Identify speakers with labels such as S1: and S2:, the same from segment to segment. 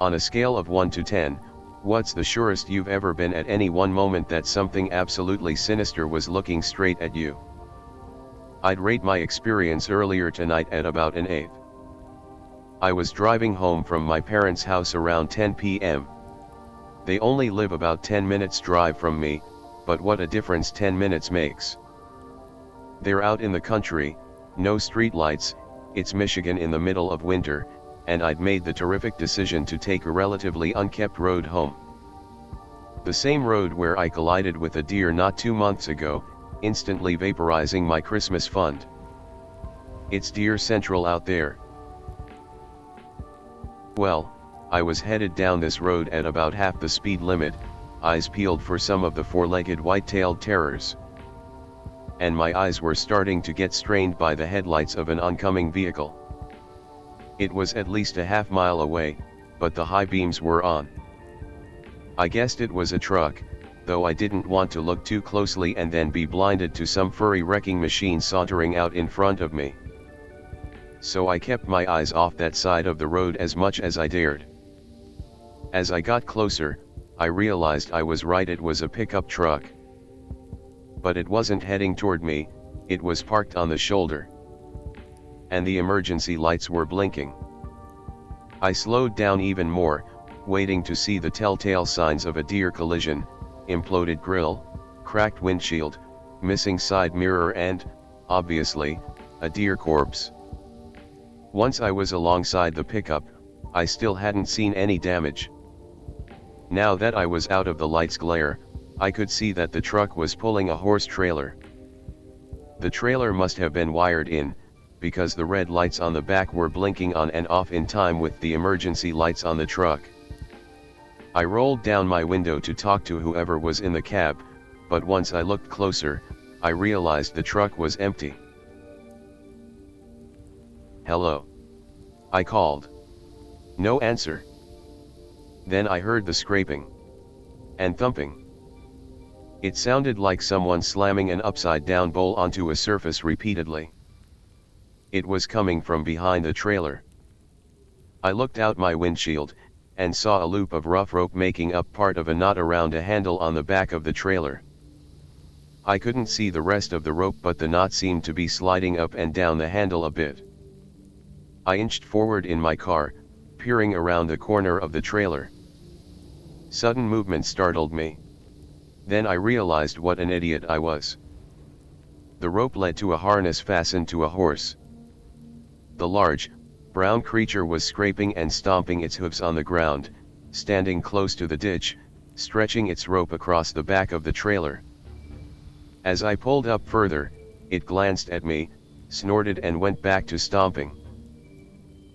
S1: On a scale of 1 to 10, what's the surest you've ever been at any one moment that something absolutely sinister was looking straight at you? I'd rate my experience earlier tonight at about an 8. I was driving home from my parents' house around 10 p.m. They only live about 10 minutes drive from me, but what a difference 10 minutes makes. They're out in the country, no street lights, it's Michigan in the middle of winter, and I'd made the terrific decision to take a relatively unkept road home. The same road where I collided with a deer not 2 months ago, instantly vaporizing my Christmas fund. It's deer central out there. Well, I was headed down this road at about half the speed limit, eyes peeled for some of the four-legged white-tailed terrors. And my eyes were starting to get strained by the headlights of an oncoming vehicle. It was at least a half mile away, but the high beams were on. I guessed it was a truck, though I didn't want to look too closely and then be blinded to some furry wrecking machine sauntering out in front of me. So I kept my eyes off that side of the road as much as I dared. As I got closer, I realized I was right, it was a pickup truck. But it wasn't heading toward me, it was parked on the shoulder. And the emergency lights were blinking. I slowed down even more, waiting to see the telltale signs of a deer collision: imploded grille, cracked windshield, missing side mirror and, obviously, a deer corpse. Once I was alongside the pickup, I still hadn't seen any damage. Now that I was out of the light's glare, I could see that the truck was pulling a horse trailer. The trailer must have been wired in, because the red lights on the back were blinking on and off in time with the emergency lights on the truck. I rolled down my window to talk to whoever was in the cab, but once I looked closer, I realized the truck was empty. "Hello?" I called. No answer. Then I heard the scraping and thumping. It sounded like someone slamming an upside-down bowl onto a surface repeatedly. It was coming from behind the trailer. I looked out my windshield, and saw a loop of rough rope making up part of a knot around a handle on the back of the trailer. I couldn't see the rest of the rope, but the knot seemed to be sliding up and down the handle a bit. I inched forward in my car, peering around the corner of the trailer. Sudden movement startled me. Then I realized what an idiot I was. The rope led to a harness fastened to a horse. The large, brown creature was scraping and stomping its hooves on the ground, standing close to the ditch, stretching its rope across the back of the trailer. As I pulled up further, it glanced at me, snorted and went back to stomping.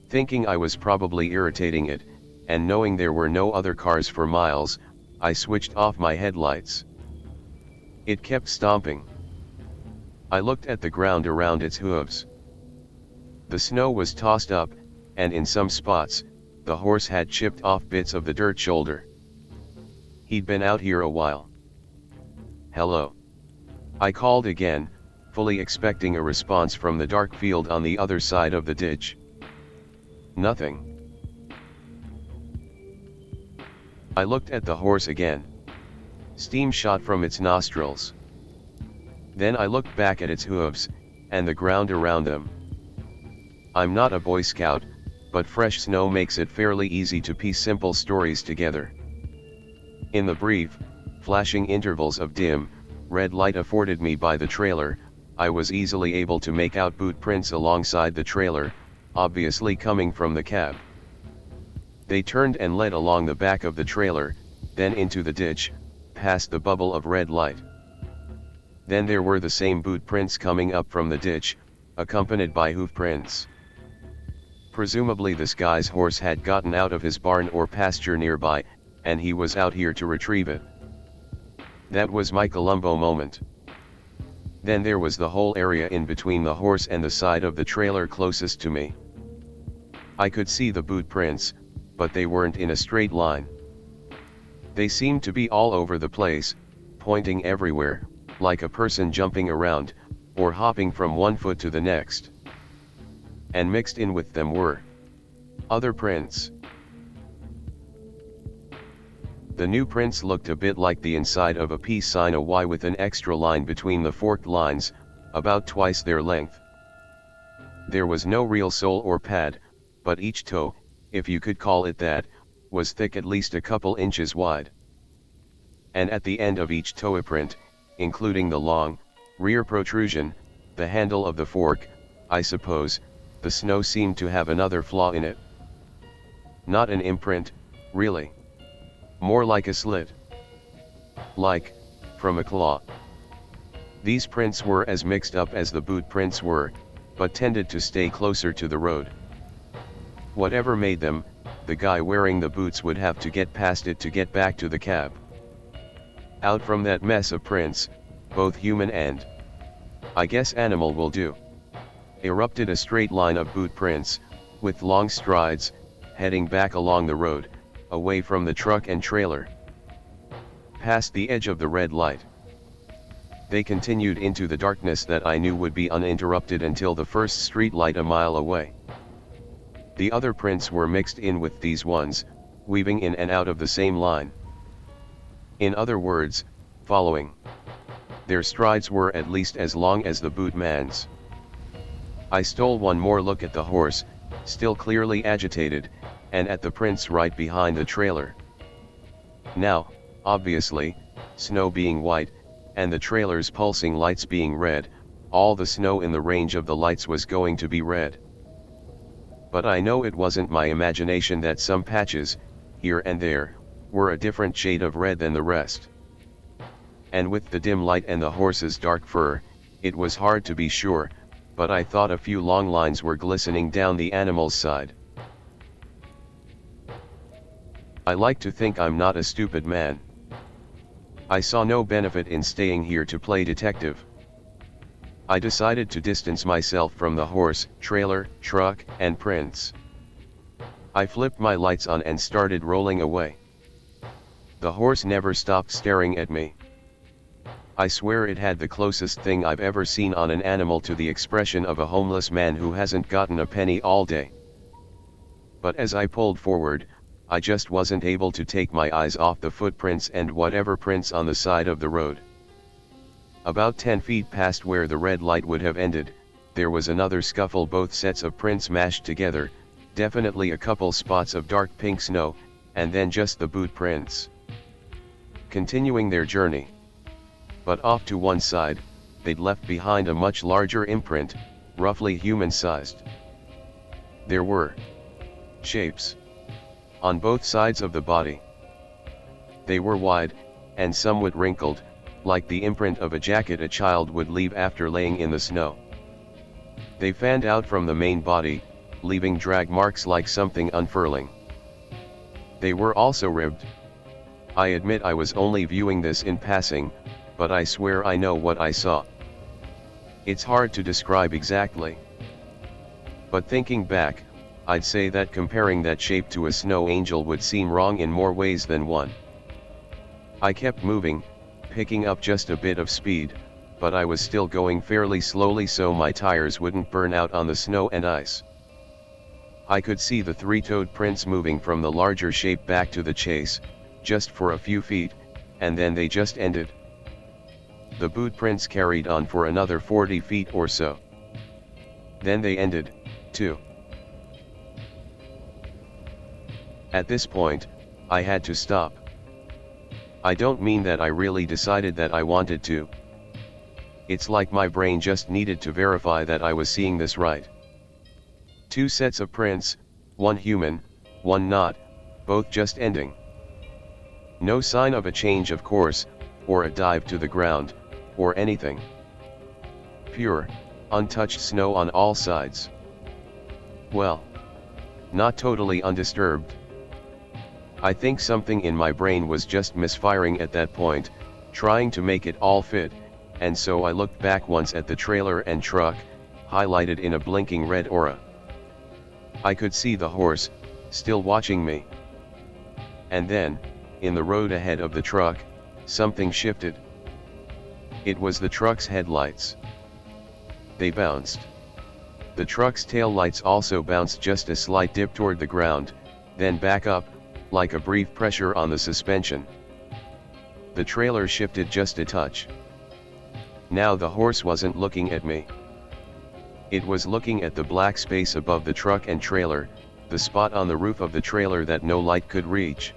S1: Thinking I was probably irritating it, and knowing there were no other cars for miles, I switched off my headlights. It kept stomping. I looked at the ground around its hooves. The snow was tossed up, and in some spots, the horse had chipped off bits of the dirt shoulder. He'd been out here a while. "Hello?" I called again, fully expecting a response from the dark field on the other side of the ditch. Nothing. I looked at the horse again. Steam shot from its nostrils. Then I looked back at its hooves, and the ground around them. I'm not a Boy Scout, but fresh snow makes it fairly easy to piece simple stories together. In the brief, flashing intervals of dim, red light afforded me by the trailer, I was easily able to make out boot prints alongside the trailer, obviously coming from the cab. They turned and led along the back of the trailer, then into the ditch, past the bubble of red light. Then there were the same boot prints coming up from the ditch, accompanied by hoof prints. Presumably this guy's horse had gotten out of his barn or pasture nearby, and he was out here to retrieve it. That was my Columbo moment. Then there was the whole area in between the horse and the side of the trailer closest to me. I could see the boot prints, but they weren't in a straight line. They seemed to be all over the place, pointing everywhere, like a person jumping around, or hopping from one foot to the next. And mixed in with them were other prints. The new prints looked a bit like the inside of a peace sign, a Y with an extra line between the forked lines, about twice their length. There was no real sole or pad, but each toe, if you could call it that, was thick at least a couple inches wide. And at the end of each toe print, including the long, rear protrusion, the handle of the fork, I suppose, the snow seemed to have another flaw in it. Not an imprint, really. More like a slit. Like, from a claw. These prints were as mixed up as the boot prints were, but tended to stay closer to the road. Whatever made them, the guy wearing the boots would have to get past it to get back to the cab. Out from that mess of prints, both human and, I guess, animal will do, erupted a straight line of boot prints, with long strides, heading back along the road, away from the truck and trailer. Past the edge of the red light. They continued into the darkness that I knew would be uninterrupted until the first street light a mile away. The other prints were mixed in with these ones, weaving in and out of the same line. In other words, following. Their strides were at least as long as the bootman's. I stole one more look at the horse, still clearly agitated, and at the prints right behind the trailer. Now, obviously, snow being white, and the trailer's pulsing lights being red, all the snow in the range of the lights was going to be red. But I know it wasn't my imagination that some patches, here and there, were a different shade of red than the rest. And with the dim light and the horse's dark fur, it was hard to be sure, but I thought a few long lines were glistening down the animal's side. I like to think I'm not a stupid man. I saw no benefit in staying here to play detective. I decided to distance myself from the horse, trailer, truck, and prints. I flipped my lights on and started rolling away. The horse never stopped staring at me. I swear it had the closest thing I've ever seen on an animal to the expression of a homeless man who hasn't gotten a penny all day. But as I pulled forward, I just wasn't able to take my eyes off the footprints and whatever prints on the side of the road. About 10 feet past where the red light would have ended, there was another scuffle, both sets of prints mashed together, definitely a couple spots of dark pink snow, and then just the boot prints. Continuing their journey. But off to one side, they'd left behind a much larger imprint, roughly human-sized. There were shapes on both sides of the body. They were wide, and somewhat wrinkled, like the imprint of a jacket a child would leave after laying in the snow. They fanned out from the main body, leaving drag marks like something unfurling. They were also ribbed. I admit I was only viewing this in passing, but I swear I know what I saw. It's hard to describe exactly. But thinking back, I'd say that comparing that shape to a snow angel would seem wrong in more ways than one. I kept moving, picking up just a bit of speed, but I was still going fairly slowly so my tires wouldn't burn out on the snow and ice. I could see the three-toed prints moving from the larger shape back to the chase, just for a few feet, and then they just ended. The boot prints carried on for another 40 feet or so. Then they ended, too. At this point, I had to stop. I don't mean that I really decided that I wanted to. It's like my brain just needed to verify that I was seeing this right. 2 sets of prints, one human, one not, both just ending. No sign of a change of course, or a dive to the ground, or anything. Pure, untouched snow on all sides. Well, not totally undisturbed. I think something in my brain was just misfiring at that point, trying to make it all fit, and so I looked back once at the trailer and truck, highlighted in a blinking red aura. I could see the horse, still watching me. And then, in the road ahead of the truck, something shifted. It was the truck's headlights. They bounced. The truck's tail lights also bounced just a slight dip toward the ground, then back up, like a brief pressure on the suspension. The trailer shifted just a touch. Now the horse wasn't looking at me. It was looking at the black space above the truck and trailer, the spot on the roof of the trailer that no light could reach.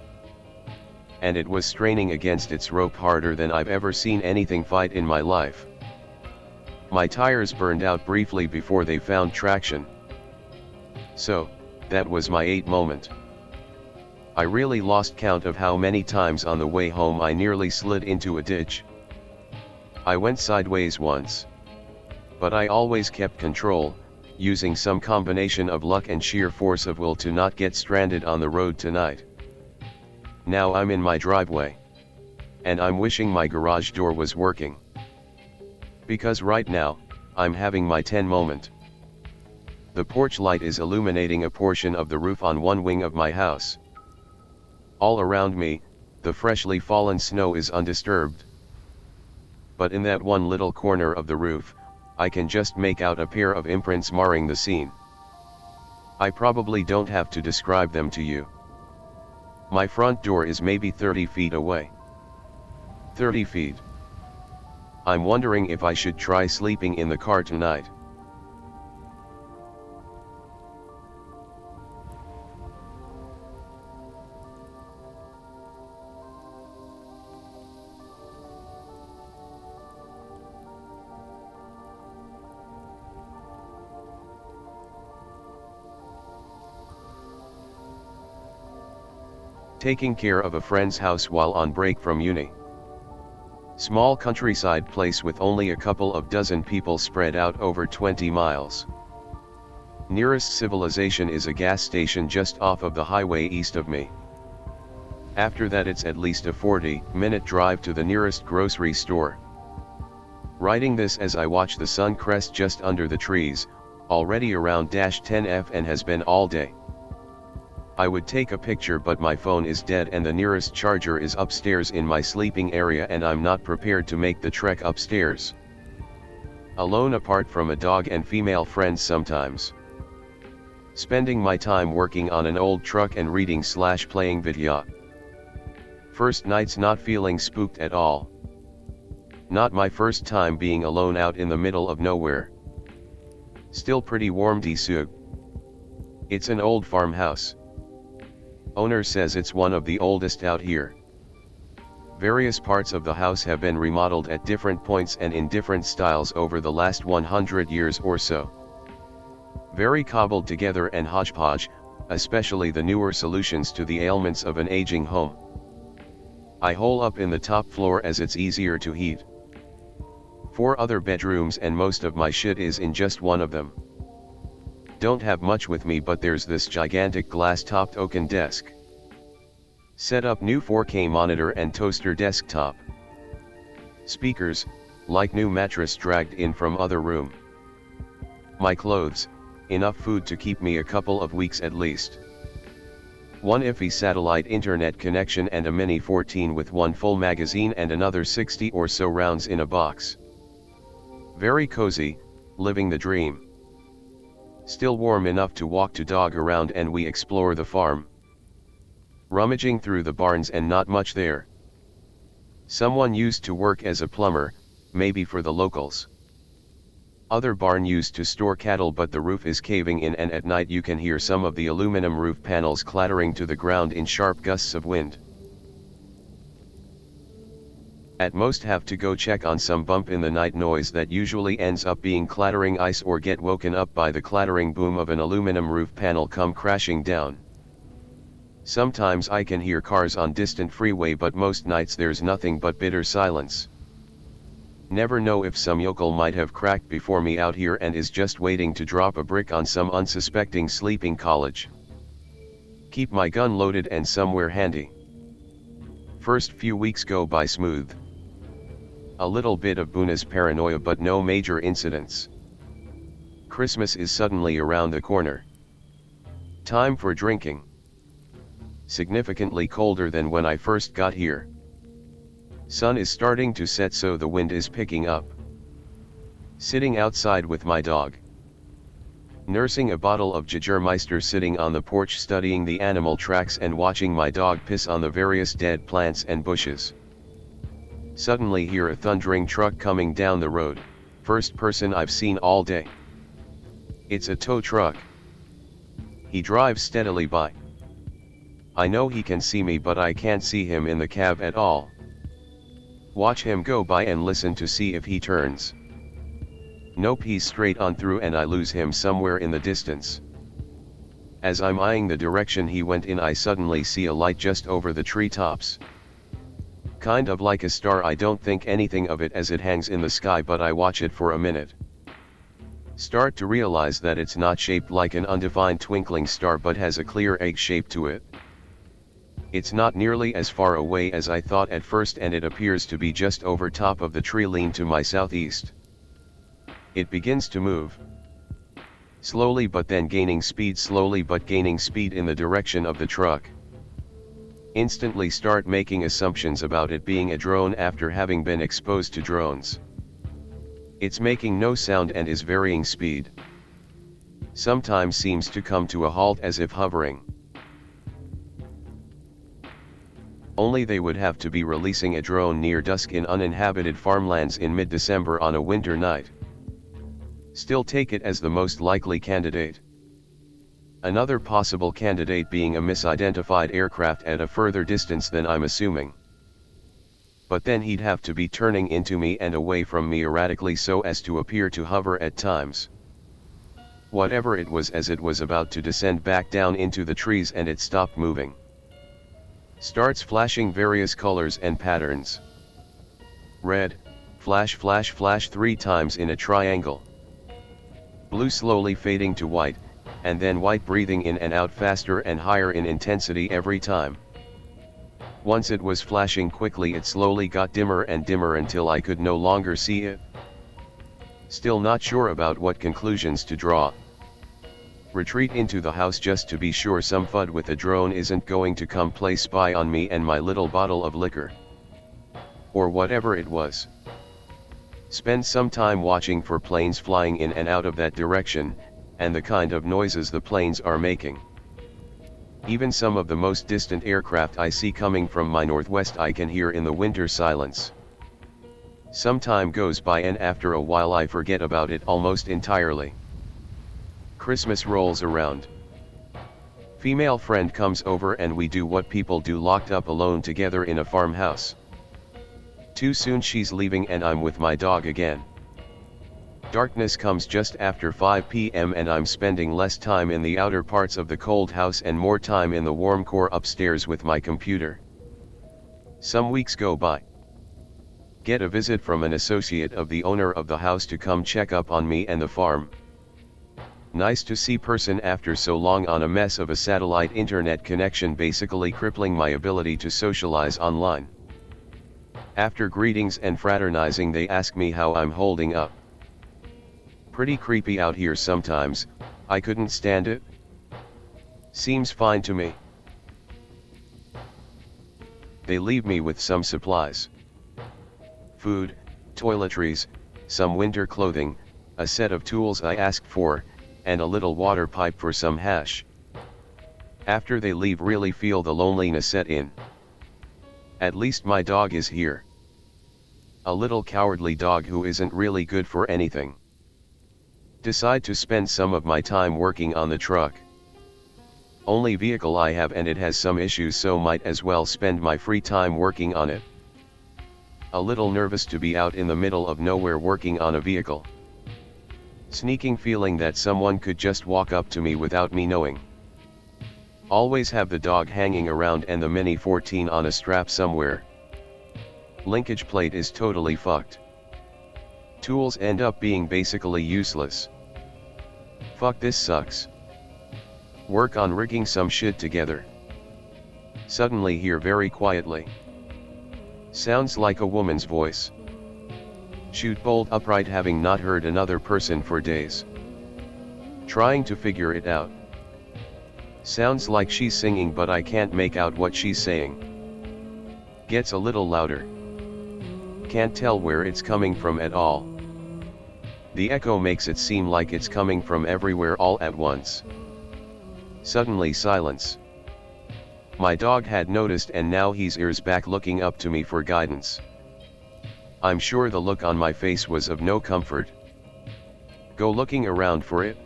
S1: And it was straining against its rope harder than I've ever seen anything fight in my life. My tires burned out briefly before they found traction. So, that was my 8 moment. I really lost count of how many times on the way home I nearly slid into a ditch. I went sideways once. But I always kept control, using some combination of luck and sheer force of will to not get stranded on the road tonight. Now I'm in my driveway. And I'm wishing my garage door was working. Because right now, I'm having my 10 moment. The porch light is illuminating a portion of the roof on one wing of my house. All around me, the freshly fallen snow is undisturbed. But in that one little corner of the roof, I can just make out a pair of imprints marring the scene. I probably don't have to describe them to you. My front door is maybe 30 feet away. 30 feet. I'm wondering if I should try sleeping in the car tonight. Taking care of a friend's house while on break from uni. Small countryside place with only a couple of dozen people spread out over 20 miles. Nearest civilization is a gas station just off of the highway east of me. After that it's at least a 40-minute drive to the nearest grocery store. Writing this as I watch the sun crest just under the trees, already around -10 and has been all day. I would take a picture but my phone is dead and the nearest charger is upstairs in my sleeping area and I'm not prepared to make the trek upstairs. Alone apart from a dog and female friends sometimes. Spending my time working on an old truck and reading/playing video. First nights not feeling spooked at all. Not my first time being alone out in the middle of nowhere. Still pretty warm d'sug. It's an old farmhouse. Owner says it's one of the oldest out here. Various parts of the house have been remodeled at different points and in different styles over the last 100 years or so. Very cobbled together and hodgepodge, especially the newer solutions to the ailments of an aging home. I hole up in the top floor as it's easier to heat. 4 other bedrooms and most of my shit is in just one of them. Don't have much with me but there's this gigantic glass-topped oaken desk. Set up new 4K monitor and toaster desktop. Speakers, like new mattress dragged in from other room. My clothes, enough food to keep me a couple of weeks at least. One iffy satellite internet connection and a Mini 14 with one full magazine and another 60 or so rounds in a box. Very cozy, living the dream. Still warm enough to walk to dog around and we explore the farm. Rummaging through the barns and not much there. Someone used to work as a plumber, maybe for the locals. Other barn used to store cattle but the roof is caving in and at night you can hear some of the aluminum roof panels clattering to the ground in sharp gusts of wind. At most have to go check on some bump in the night noise that usually ends up being clattering ice or get woken up by the clattering boom of an aluminum roof panel come crashing down. Sometimes I can hear cars on distant freeway but most nights there's nothing but bitter silence. Never know if some yokel might have cracked before me out here and is just waiting to drop a brick on some unsuspecting sleeping college. Keep my gun loaded and somewhere handy. First few weeks go by smooth. A little bit of Boona's paranoia but no major incidents. Christmas is suddenly around the corner. Time for drinking. Significantly colder than when I first got here. Sun is starting to set so the wind is picking up. Sitting outside with my dog. Nursing a bottle of Jägermeister, sitting on the porch studying the animal tracks and watching my dog piss on the various dead plants and bushes. Suddenly hear a thundering truck coming down the road, first person I've seen all day. It's a tow truck. He drives steadily by. I know he can see me, but I can't see him in the cab at all. Watch him go by and listen to see if he turns. Nope, he's straight on through and I lose him somewhere in the distance. As I'm eyeing the direction he went in, I suddenly see a light just over the treetops. Kind of like a star. I don't think anything of it as it hangs in the sky, but I watch it for a minute. Start to realize that it's not shaped like an undefined twinkling star but has a clear egg shape to it. It's not nearly as far away as I thought at first, and it appears to be just over top of the tree lean to my southeast. It begins to move. Slowly but then gaining speed, slowly but gaining speed in the direction of the truck. Instantly start making assumptions about it being a drone after having been exposed to drones. It's making no sound and is varying speed. Sometimes seems to come to a halt as if hovering. Only they would have to be releasing a drone near dusk in uninhabited farmlands in mid-December on a winter night. Still take it as the most likely candidate. Another possible candidate being a misidentified aircraft at a further distance than I'm assuming. But then he'd have to be turning into me and away from me erratically so as to appear to hover at times. Whatever it was, as it was about to descend back down into the trees and it stopped moving. Starts flashing various colors and patterns. Red, flash flash flash 3 times in a triangle. Blue slowly fading to white, and then white breathing in and out faster and higher in intensity every time. Once it was flashing quickly, it slowly got dimmer and dimmer until I could no longer see it. Still not sure about what conclusions to draw. Retreat into the house just to be sure some FUD with a drone isn't going to come play spy on me and my little bottle of liquor. Or whatever it was. Spend some time watching for planes flying in and out of that direction, and the kind of noises the planes are making. Even some of the most distant aircraft I see coming from my northwest I can hear in the winter silence. Some time goes by and after a while I forget about it almost entirely. Christmas rolls around. Female friend comes over and we do what people do, locked up alone together in a farmhouse. Too soon she's leaving and I'm with my dog again. Darkness comes just after 5 p.m. and I'm spending less time in the outer parts of the cold house and more time in the warm core upstairs with my computer. Some weeks go by. Get a visit from an associate of the owner of the house to come check up on me and the farm. Nice to see person after so long on a mess of a satellite internet connection basically crippling my ability to socialize online. After greetings and fraternizing they ask me how I'm holding up. Pretty creepy out here sometimes, I couldn't stand it. Seems fine to me. They leave me with some supplies. Food, toiletries, some winter clothing, a set of tools I asked for, and a little water pipe for some hash. After they leave, really feel the loneliness set in. At least my dog is here. A little cowardly dog who isn't really good for anything. Decide to spend some of my time working on the truck. Only vehicle I have and it has some issues, so might as well spend my free time working on it. A little nervous to be out in the middle of nowhere working on a vehicle. Sneaking feeling that someone could just walk up to me without me knowing. Always have the dog hanging around and the Mini 14 on a strap somewhere. Linkage plate is totally fucked. Tools end up being basically useless. Fuck, this sucks. Work on rigging some shit together. Suddenly hear very quietly. Sounds like a woman's voice. Shoot bolt upright, having not heard another person for days. Trying to figure it out. Sounds like she's singing but I can't make out what she's saying. Gets a little louder. Can't tell where it's coming from at all. The echo makes it seem like it's coming from everywhere all at once. Suddenly silence. My dog had noticed and now his ears back looking up to me for guidance. I'm sure the look on my face was of no comfort. Go looking around for it.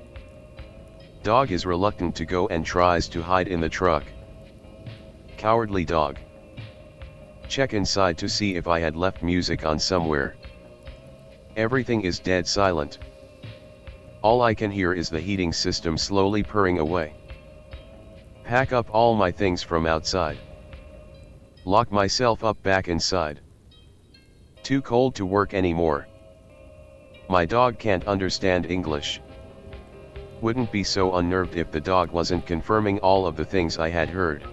S1: Dog is reluctant to go and tries to hide in the truck. Cowardly dog. Check inside to see if I had left music on somewhere. Everything is dead silent. All I can hear is the heating system slowly purring away. Pack up all my things from outside. Lock myself up back inside. Too cold to work anymore. My dog can't understand English. Wouldn't be so unnerved if the dog wasn't confirming all of the things I had heard.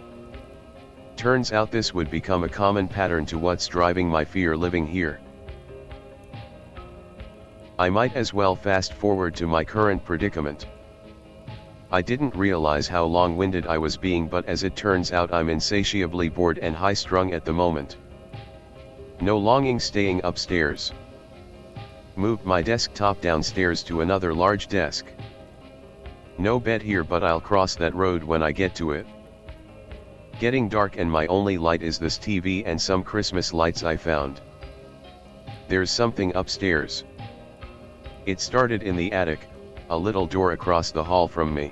S1: Turns out this would become a common pattern to what's driving my fear living here. I might as well fast forward to my current predicament. I didn't realize how long-winded I was being, but as it turns out I'm insatiably bored and high-strung at the moment. No longing staying upstairs. Moved my desktop downstairs to another large desk. No bed here, but I'll cross that road when I get to it. Getting dark and my only light is this TV and some Christmas lights I found. There's something upstairs. It started in the attic, a little door across the hall from me.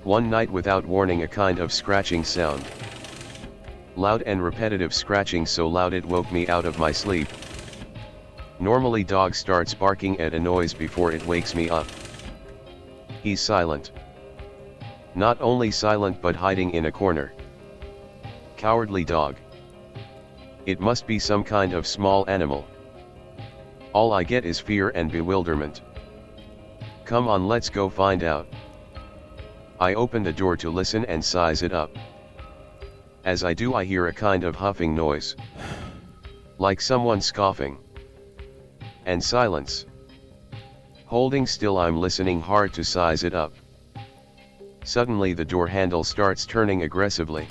S1: One night without warning a kind of scratching sound. Loud and repetitive scratching, so loud it woke me out of my sleep. Normally dog starts barking at a noise before it wakes me up. He's silent. Not only silent but hiding in a corner. Cowardly dog. It must be some kind of small animal. All I get is fear and bewilderment. Come on, let's go find out. I open the door to listen and size it up. As I do, I hear a kind of huffing noise. Like someone scoffing. And silence. Holding still, I'm listening hard to size it up. Suddenly the door handle starts turning aggressively.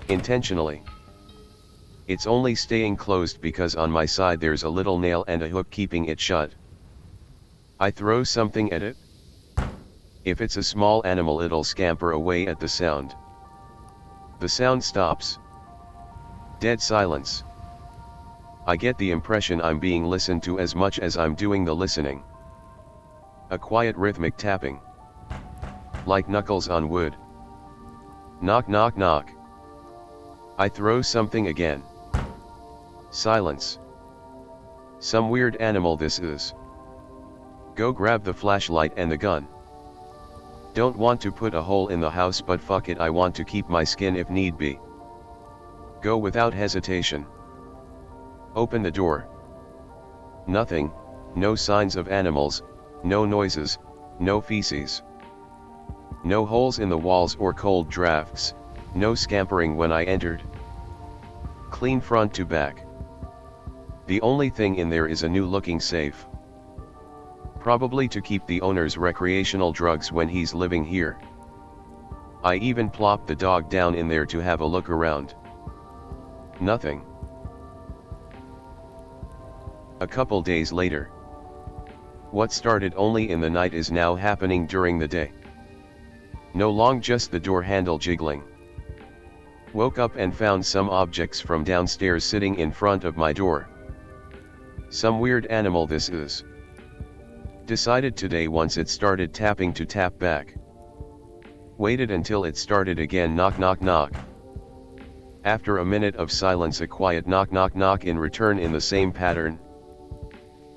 S1: Intentionally. It's only staying closed because on my side there's a little nail and a hook keeping it shut. I throw something at it. If it's a small animal, it'll scamper away at the sound. The sound stops. Dead silence. I get the impression I'm being listened to as much as I'm doing the listening. A quiet rhythmic tapping. Like knuckles on wood. Knock knock knock. I throw something again. Silence. Some weird animal this is. Go grab the flashlight and the gun. Don't want to put a hole in the house, but fuck it, I want to keep my skin if need be. Go without hesitation. Open the door. Nothing, no signs of animals, no noises, no feces. No holes in the walls or cold drafts, no scampering when I entered. Clean front to back. The only thing in there is a new looking safe. Probably to keep the owner's recreational drugs when he's living here. I even plopped the dog down in there to have a look around. Nothing. A couple days later. What started only in the night is now happening during the day. No long just the door handle jiggling. Woke up and found some objects from downstairs sitting in front of my door. Some weird animal this is. Decided today once it started tapping to tap back. Waited until it started again, knock knock knock. After a minute of silence, a quiet knock knock knock in return in the same pattern.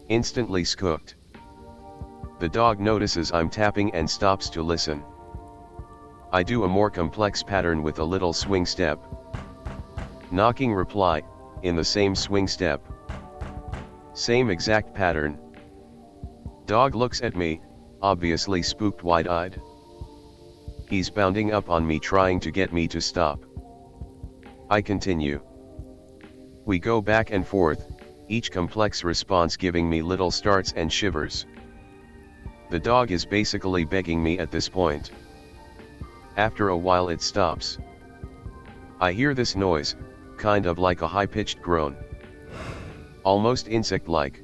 S1: Instantly skooked. The dog notices I'm tapping and stops to listen. I do a more complex pattern with a little swing step. Knocking reply, in the same swing step. Same exact pattern. Dog looks at me, obviously spooked, wide-eyed. He's bounding up on me trying to get me to stop. I continue. We go back and forth, each complex response giving me little starts and shivers. The dog is basically begging me at this point. After a while it stops. I hear this noise, kind of like a high-pitched groan. Almost insect-like.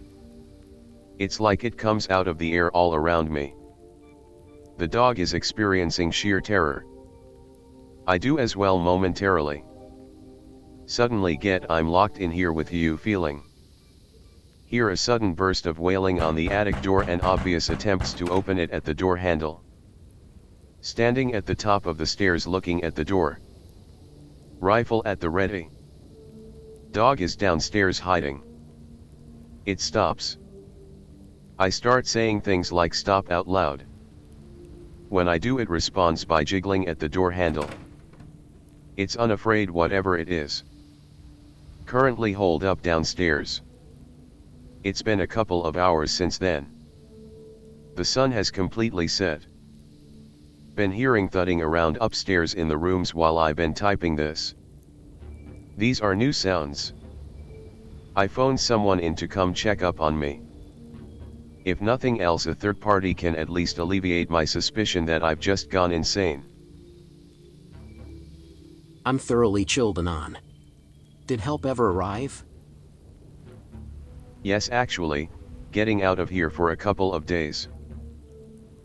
S1: It's like it comes out of the air all around me. The dog is experiencing sheer terror. I do as well momentarily. Suddenly I'm locked in here with you feeling. Hear a sudden burst of wailing on the attic door and obvious attempts to open it at the door handle. Standing at the top of the stairs looking at the door. Rifle at the ready. Dog is downstairs hiding. It stops. I start saying things like stop out loud. When I do, it responds by jiggling at the door handle. It's unafraid whatever it is. Currently holed up downstairs. It's been a couple of hours since then. The sun has completely set. Been hearing thudding around upstairs in the rooms while I've been typing this. These are new sounds. I phoned someone in to come check up on me. If nothing else, a third party can at least alleviate my suspicion that I've just gone insane.
S2: I'm thoroughly chilled and on. Did help ever arrive?
S1: Yes, actually, getting out of here for a couple of days.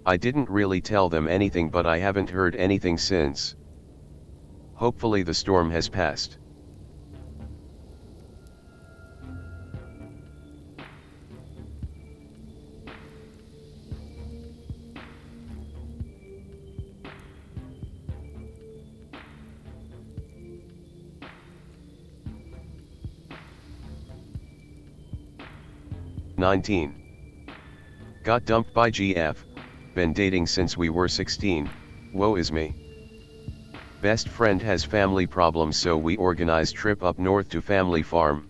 S1: I didn't really tell them anything, but I haven't heard anything since. Hopefully the storm has passed. "19. Got dumped by GF, been dating since we were 16, woe is me. Best friend has family problems, so we organized trip up north to family farm.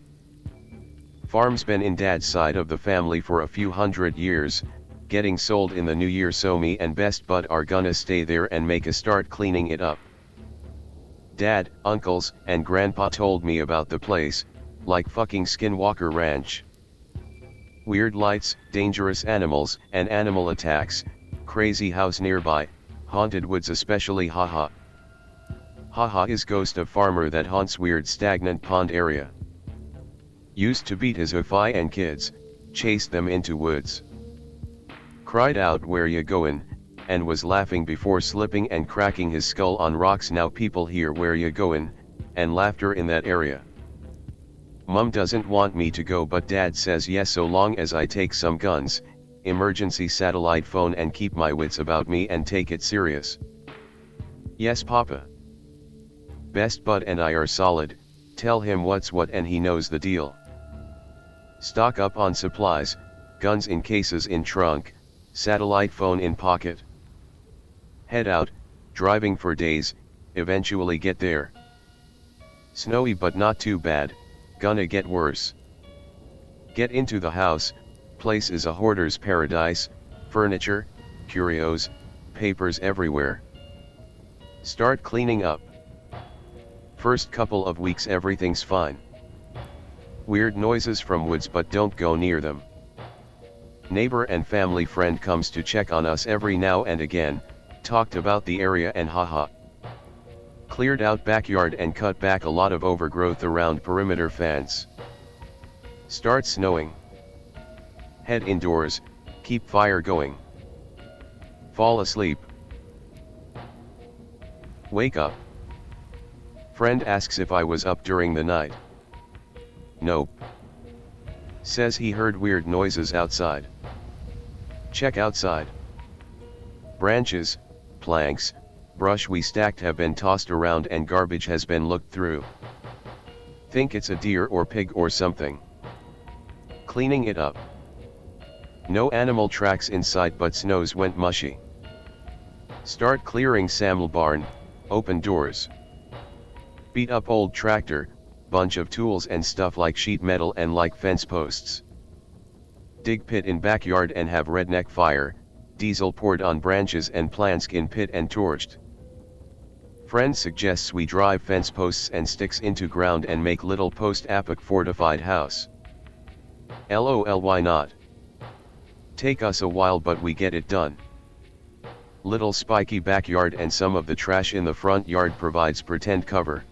S1: Farm's been in dad's side of the family for a few hundred years, getting sold in the new year, so me and best bud are gonna stay there and make a start cleaning it up. Dad, uncles, and grandpa told me about the place, like fucking Skinwalker Ranch. Weird lights, dangerous animals, and animal attacks, crazy house nearby, haunted woods especially, haha. Haha is ghost of farmer that haunts weird stagnant pond area. Used to beat his Ofi and kids, chased them into woods. Cried out where ya goin', and was laughing before slipping and cracking his skull on rocks. Now people hear where ya goin', and laughter in that area. Mum doesn't want me to go, but dad says yes so long as I take some guns, emergency satellite phone, and keep my wits about me and take it serious. Yes papa. Best bud and I are solid, tell him what's what and he knows the deal. Stock up on supplies, guns in cases in trunk, satellite phone in pocket. Head out, driving for days, eventually get there. Snowy but not too bad, gonna get worse. Get into the house, place is a hoarder's paradise, furniture, curios, papers everywhere. Start cleaning up. First couple of weeks everything's fine. Weird noises from woods, but don't go near them. Neighbor and family friend comes to check on us every now and again, talked about the area and haha. Cleared out backyard and cut back a lot of overgrowth around perimeter fence. Start snowing. Head indoors, keep fire going. Fall asleep. Wake up. Friend asks if I was up during the night. Nope. Says he heard weird noises outside. Check outside. Branches, planks, brush we stacked have been tossed around and garbage has been looked through. Think it's a deer or pig or something. Cleaning it up. No animal tracks in sight, but snows went mushy. Start clearing sample barn, open doors. Beat up old tractor, bunch of tools and stuff like sheet metal and like fence posts. Dig pit in backyard and have redneck fire, diesel poured on branches and plansk in pit and torched. Friend suggests we drive fence posts and sticks into ground and make little post-apoc fortified house. LOL, why not? Take us a while but we get it done. Little spiky backyard and some of the trash in the front yard provides pretend cover.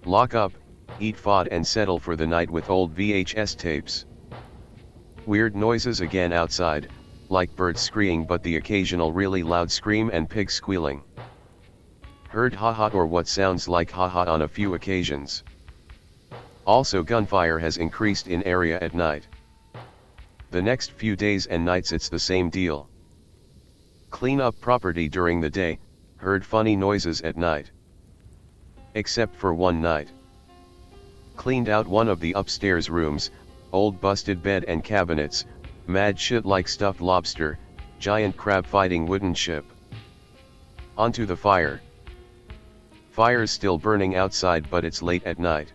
S1: Lock up, eat FOD and settle for the night with old VHS tapes. Weird noises again outside, like birds screaming but the occasional really loud scream and pigs squealing. Heard ha-ha or what sounds like ha-ha on a few occasions. Also gunfire has increased in area at night. The next few days and nights it's the same deal. Clean up property during the day, heard funny noises at night. Except for one night. Cleaned out one of the upstairs rooms, old busted bed and cabinets, mad shit like stuffed lobster, giant crab fighting wooden ship. Onto the fire. Fire's still burning outside but it's late at night.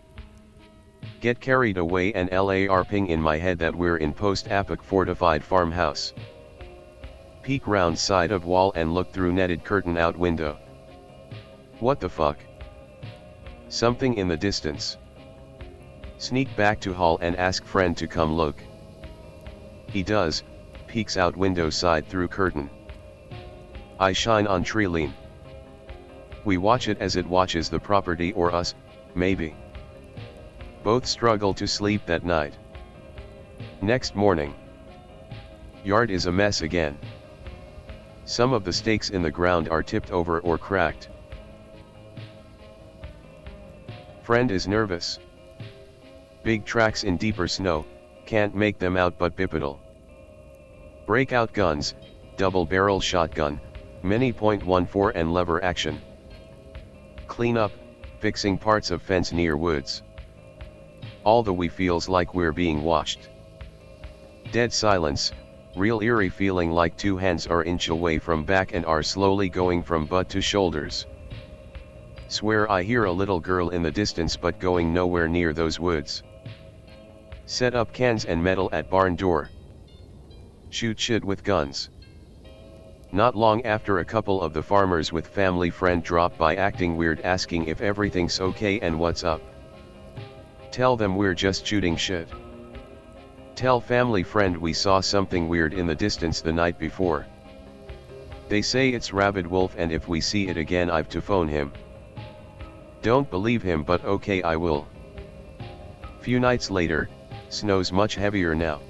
S1: Get carried away and LAR ping in my head that we're in post-apoc fortified farmhouse. Peek round side of wall and look through netted curtain out window. What the fuck? Something in the distance. Sneak back to hall and ask friend to come look. He does, peeks out window side through curtain. I shine on tree lean. We watch it as it watches the property or us, maybe. Both struggle to sleep that night. Next morning. Yard is a mess again. Some of the stakes in the ground are tipped over or cracked. Friend is nervous. Big tracks in deeper snow, can't make them out but bipedal. Breakout guns, double-barrel shotgun, mini .14 and lever action. Clean up, fixing parts of fence near woods. Although we feels like we're being watched. Dead silence, real eerie feeling like two hands are inch away from back and are slowly going from butt to shoulders. Swear I hear a little girl in the distance but going nowhere near those woods. Set up cans and metal at barn door. Shoot shit with guns. Not long after a couple of the farmers with family friend drop by acting weird asking if everything's okay and what's up. Tell them we're just shooting shit. Tell family friend we saw something weird in the distance the night before. They say it's rabid wolf and if we see it again I've to phone him. Don't believe him but okay I will. Few nights later, snow's much heavier now.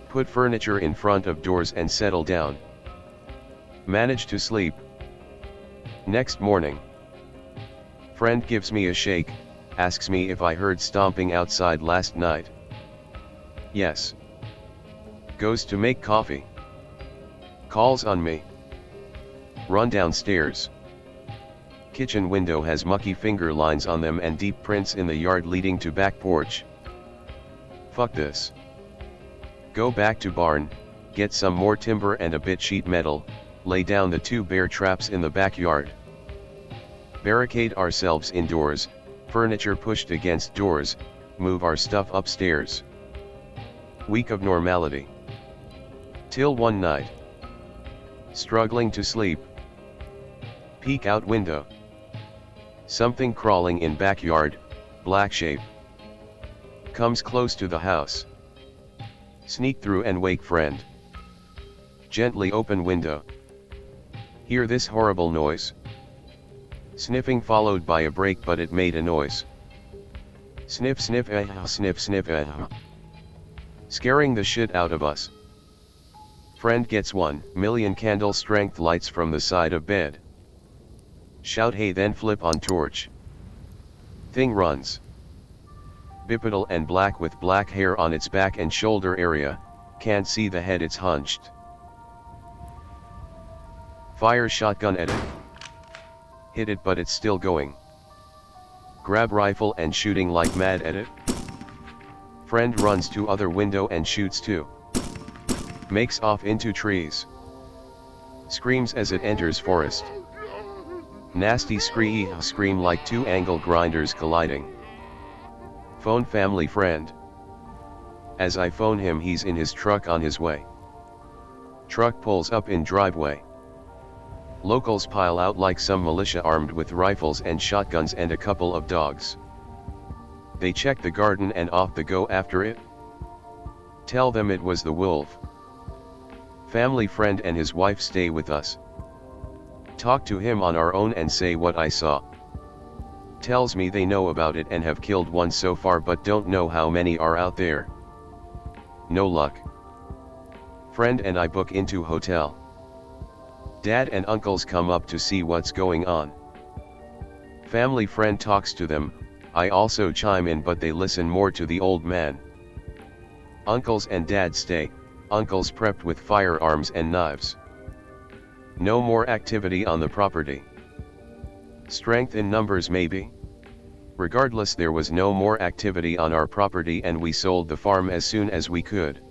S1: Put furniture in front of doors and settle down. Manage to sleep. Next morning. Friend gives me a shake, asks me if I heard stomping outside last night. Yes. Goes to make coffee. Calls on me. Run downstairs. Kitchen window has mucky finger lines on them and deep prints in the yard leading to back porch. Fuck this. Go back to barn, get some more timber and a bit sheet metal, lay down the 2 bear traps in the backyard. Barricade ourselves indoors, furniture pushed against doors, move our stuff upstairs. Week of normality. Till one night. Struggling to sleep. Peek out window. Something crawling in backyard, black shape. Comes close to the house. Sneak through and wake friend. Gently open window. Hear this horrible noise. Sniffing followed by a break but it made a noise. Sniff sniff sniff sniff Scaring the shit out of us. Friend gets 1,000,000 candle strength lights from the side of bed. Shout hey then flip on torch. Thing runs. Bipedal and black with black hair on its back and shoulder area, can't see the head it's hunched. Fire shotgun at it. Hit it but it's still going. Grab rifle and shooting like mad at it. Friend runs to other window and shoots too. Makes off into trees. Screams as it enters forest. Nasty scream like 2 angle grinders colliding. Phone family friend. As I phone him he's in his truck on his way. Truck pulls up in driveway. Locals pile out like some militia armed with rifles and shotguns and a couple of dogs. They check the garden and off they go after it. Tell them it was the wolf. Family friend and his wife stay with us. Talk to him on our own and say what I saw. Tells me they know about it and have killed one so far but don't know how many are out there. no luck. Friend and I book into hotel. Dad and uncles come up to see what's going on. Family friend talks to them, I also chime in but they listen more to the old man. Uncles and dad stay, uncles prepped with firearms and knives. No more activity on the property. Strength in numbers maybe? Regardless, there was no more activity on our property and we sold the farm as soon as we could.